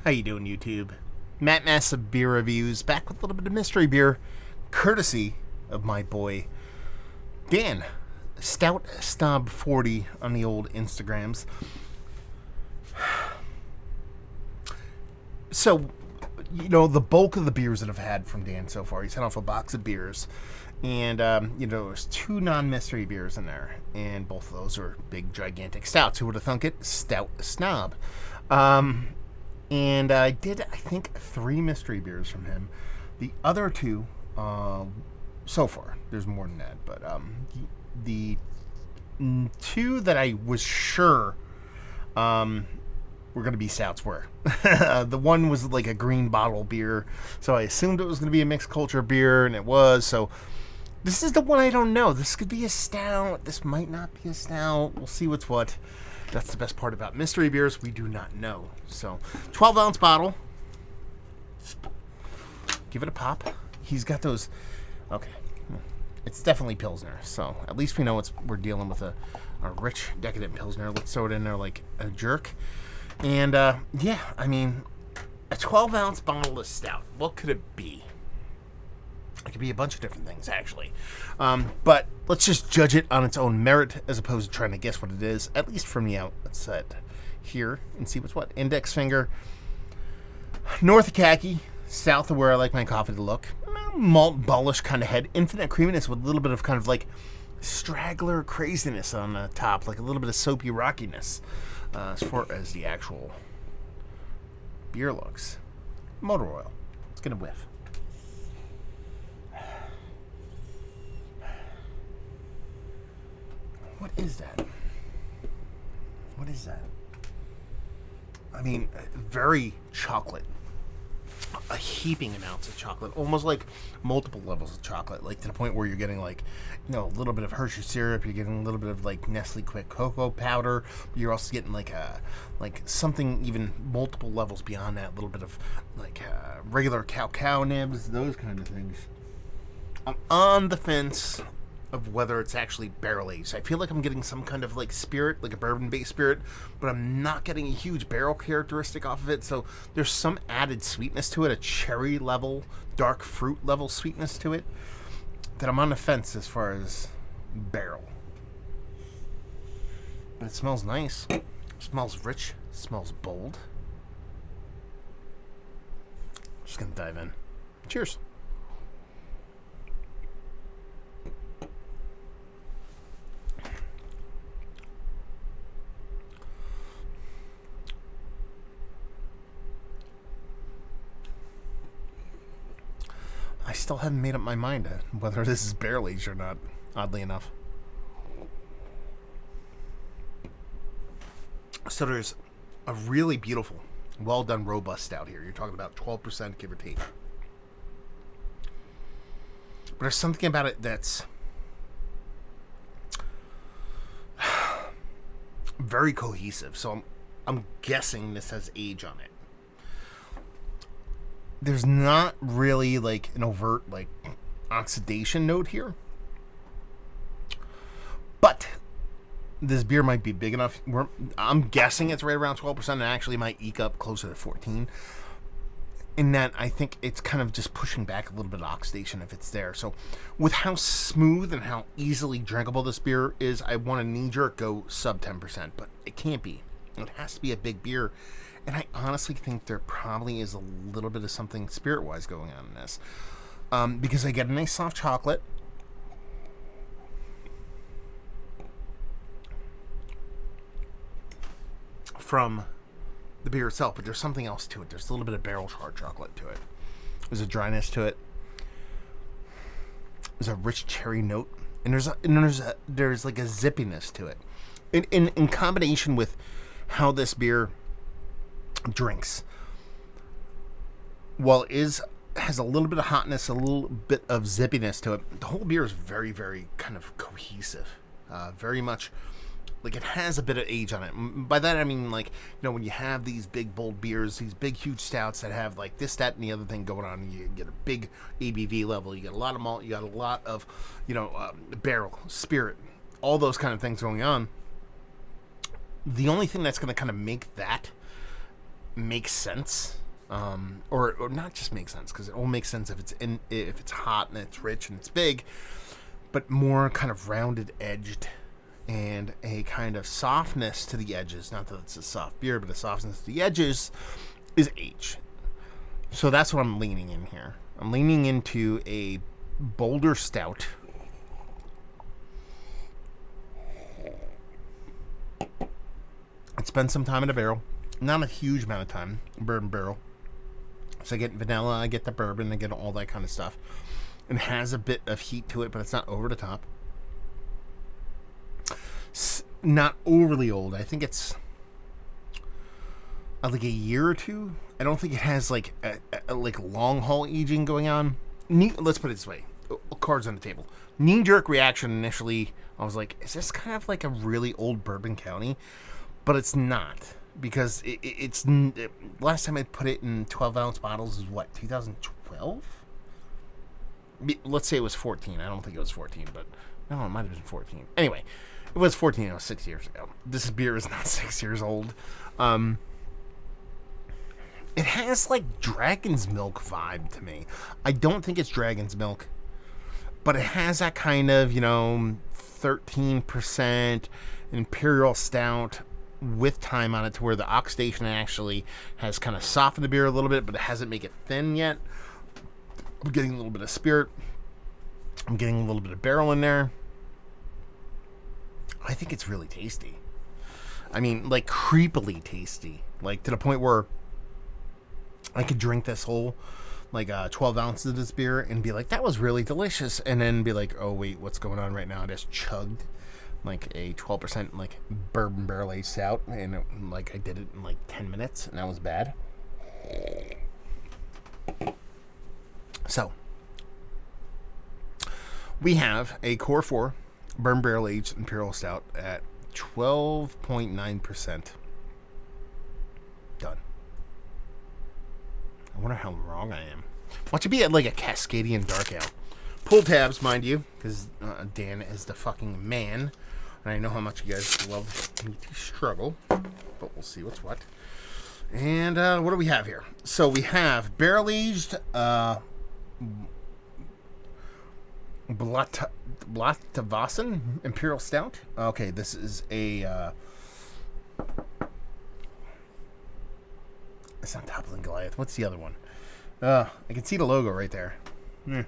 How you doing, YouTube? Matt Massive Beer Reviews, back with a little bit of mystery beer, courtesy of my boy Dan, Stout Snob 40 on the old Instagrams. So, the bulk of the beers that I've had from Dan so far, he sent off a box of beers, and there's two non-mystery beers in there, and both of those are big, gigantic stouts. Who would have thunk it? Stout Snob. And I did, I think, 3 mystery beers from him. The other two, so far, there's more than that, but the two that I was sure were going to be stouts were. The one was like a green bottle beer, so I assumed it was going to be a mixed culture beer, and it was. So this is the one I don't know. This could be a stout. This might not be a stout. We'll see what's what. That's the best part about mystery beers. We do not know. So, 12-ounce bottle. Give it a pop. He's got those. Okay. It's definitely Pilsner. So, at least we know we're dealing with a rich, decadent Pilsner. Let's throw it in there like a jerk. And, a 12-ounce bottle of stout. What could it be? It could be a bunch of different things, actually. But let's just judge it on its own merit as opposed to trying to guess what it is, at least from the outset here, and see what's what. Index finger. North of khaki, south of where I like my coffee to look. Malt ballish kind of head. Infinite creaminess with a little bit of kind of like straggler craziness on the top, like a little bit of soapy rockiness as far as the actual beer looks. Motor oil. It's going to whiff. What is that? What is that? I mean, very chocolate. A heaping amounts of chocolate. Almost like multiple levels of chocolate. Like to the point where you're getting like, a little bit of Hershey syrup. You're getting a little bit of like Nestle Quick cocoa powder. But you're also getting like something even multiple levels beyond that. A little bit of like regular cacao nibs. Those kind of things. I'm on the fence of whether it's actually barrel aged. I feel like I'm getting some kind of like spirit, like a bourbon based spirit, but I'm not getting a huge barrel characteristic off of it. So there's some added sweetness to it, a cherry level, dark fruit level sweetness to it, that I'm on the fence as far as barrel. But it smells nice. It smells rich. It smells bold. Just gonna dive in. Cheers. I still haven't made up my mind whether this is barrel aged or not, oddly enough. So there's a really beautiful, well done robust stout here. You're talking about 12%, give or take. But there's something about it that's very cohesive. So I'm guessing this has age on it. There's not really like an overt like oxidation note here, but this beer might be big enough. I'm guessing it's right around 12% and actually might eke up closer to 14. In that, I think it's kind of just pushing back a little bit of oxidation if it's there. So with how smooth and how easily drinkable this beer is, I want to knee-jerk go sub 10%, but it can't be. It has to be a big beer. And I honestly think there probably is a little bit of something spirit-wise going on in this. Because I get a nice soft chocolate. From the beer itself, but there's something else to it. There's a little bit of barrel hard chocolate to it. There's a dryness to it. There's a rich cherry note. And there's like a zippiness to it. In combination with how this beer drinks, while it has a little bit of hotness, a little bit of zippiness to it, the whole beer is very, very kind of cohesive. Very much like it has a bit of age on it. By that I mean, like, when you have these big bold beers, these big huge stouts that have like this, that, and the other thing going on, you get a big ABV level, you get a lot of malt, you got a lot of barrel, spirit, all those kind of things going on. The only thing that's going to kind of make that makes sense, or not just makes sense, because it all makes sense if it's hot and it's rich and it's big, but more kind of rounded edged and a kind of softness to the edges. Not that it's a soft beer, but a softness to the edges is age. So that's what I'm leaning in here. I'm leaning into a Boulder Stout. I spent some time in a barrel. Not a huge amount of time. Bourbon barrel. So I get vanilla, I get the bourbon, I get all that kind of stuff. It has a bit of heat to it, but it's not over the top. It's not overly old. I think it's like a year or two. I don't think it has like a like long haul aging going on. Let's put it this way. Cards on the table. Knee jerk reaction initially, I was like, is this kind of like a really old Bourbon County? But it's not, because it's last time I put it in 12-ounce bottles is what, 2012? Let's say it was 14. I don't think it was 14, but no, it might have been 14. Anyway, it was 14. It was 6 years ago. This beer is not 6 years old. It has like Dragon's Milk vibe to me. I don't think it's Dragon's Milk, but it has that kind of, 13% Imperial Stout with time on it, to where the oxidation actually has kind of softened the beer a little bit, but it hasn't made it thin yet. I'm getting a little bit of spirit. I'm getting a little bit of barrel in there. I think it's really tasty. I mean, like creepily tasty. Like to the point where I could drink this whole, like 12 ounces of this beer and be like, that was really delicious. And then be like, oh wait, what's going on right now? I just chugged like a 12% like bourbon barrel aged stout, and like I did it in like 10 minutes, and that was bad. So we have a Core 4 bourbon barrel aged Imperial Stout at 12.9%. Done. I wonder how wrong I am. Watch it be at like a Cascadian Dark Ale. Pull tabs, mind you, because Dan is the fucking man. And I know how much you guys love me to struggle. But we'll see what's what. And what do we have here? So we have barrel-aged Blatavasen Imperial Stout. Okay, this is a... it's not Toppling Goliath. What's the other one? I can see the logo right there. Yeah.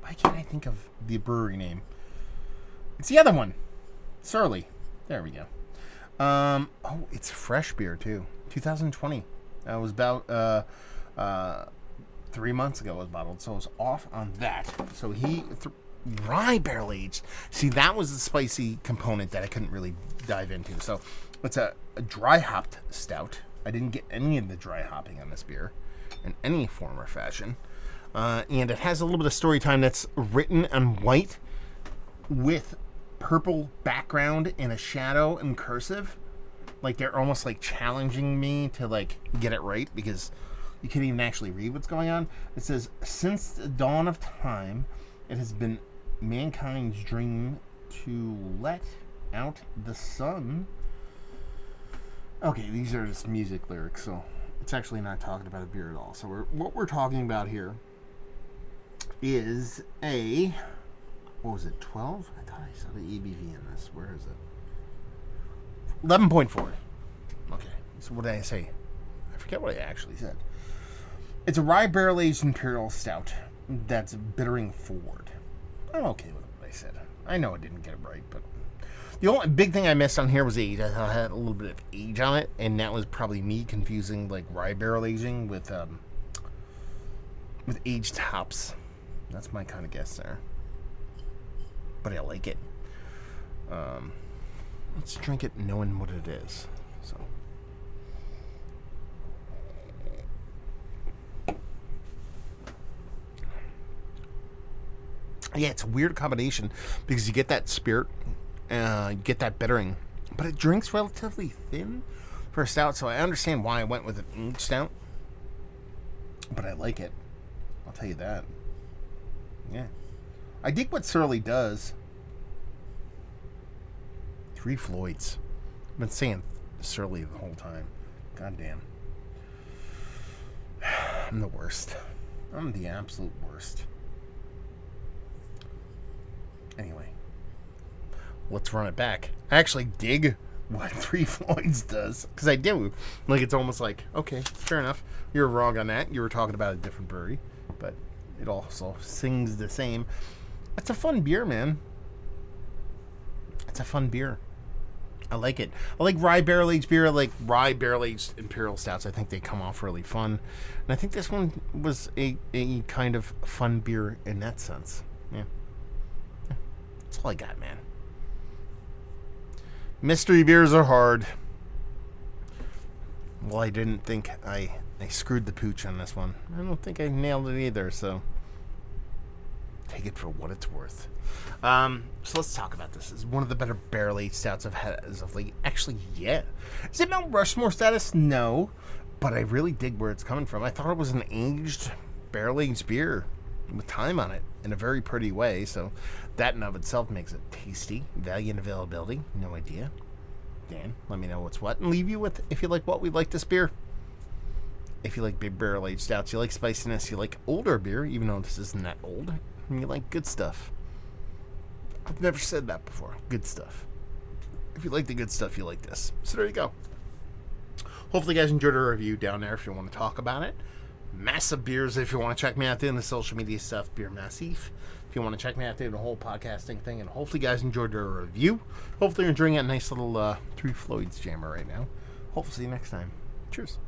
Why can't I think of the brewery name? It's the other one. Surly. There we go. Oh, it's fresh beer too. 2020. It was about 3 months ago it was bottled, so it was off on that. So rye barrel aged. See, that was the spicy component that I couldn't really dive into. So it's a dry hopped stout. I didn't get any of the dry hopping on this beer in any form or fashion. And it has a little bit of story time that's written on white with purple background and a shadow in cursive. Like they're almost like challenging me to like get it right, because you can't even actually read what's going on. It says, since the dawn of time, it has been mankind's dream to let out the sun. Okay, these are just music lyrics, so it's actually not talking about a beer at all. So what we're talking about here is a, what was it, 12? I thought I saw the ABV in this. Where is it? 11.4. Okay, so what did I say? I forget what I actually said. It's a rye barrel-aged Imperial Stout that's bittering forward. I'm okay with what I said. I know I didn't get it right, but the only big thing I missed on here was age. I thought it had a little bit of age on it, and that was probably me confusing like rye barrel aging with aged hops. That's my kind of guess there. But I like it. Let's drink it knowing what it is. So. Yeah, it's a weird combination because you get that spirit, you get that bittering, but it drinks relatively thin for a stout, so I understand why I went with an aged stout. But I like it. I'll tell you that. Yeah. I dig what Surly does. Three Floyds. I've been saying surly the whole time. God damn. I'm the worst. I'm the absolute worst. Anyway, let's run it back. I actually dig what Three Floyds does, because I do. Like, it's almost like, okay, fair enough. You're wrong on that. You were talking about a different brewery, but it also sings the same. It's a fun beer, man. It's a fun beer. I like it. I like rye barrel-aged beer. I like rye barrel-aged imperial stouts. I think they come off really fun. And I think this one was a kind of fun beer in that sense. Yeah. That's all I got, man. Mystery beers are hard. Well, I didn't think I screwed the pooch on this one. I don't think I nailed it either, so take it for what it's worth. So let's talk about this. It's one of the better barrel-aged stouts I've had as of late. Actually, yeah. Is it Mount Rushmore status? No. But I really dig where it's coming from. I thought it was an aged, barrel-aged beer with time on it in a very pretty way. So that in of itself makes it tasty. Value and availability, no idea. Dan, let me know what's what. And leave you with, if you like what we like this beer. If you like big barrel-aged stouts, you like spiciness, you like older beer, even though this isn't that old, and you like good stuff. I've never said that before. Good stuff. If you like the good stuff, you like this. So there you go. Hopefully you guys enjoyed our review down there if you want to talk about it. Massive Beers if you want to check me out doing the social media stuff. Beer Massif. If you want to check me out doing the whole podcasting thing. And hopefully you guys enjoyed our review. Hopefully you're enjoying that nice little Three Floyds jammer right now. Hopefully see you next time. Cheers.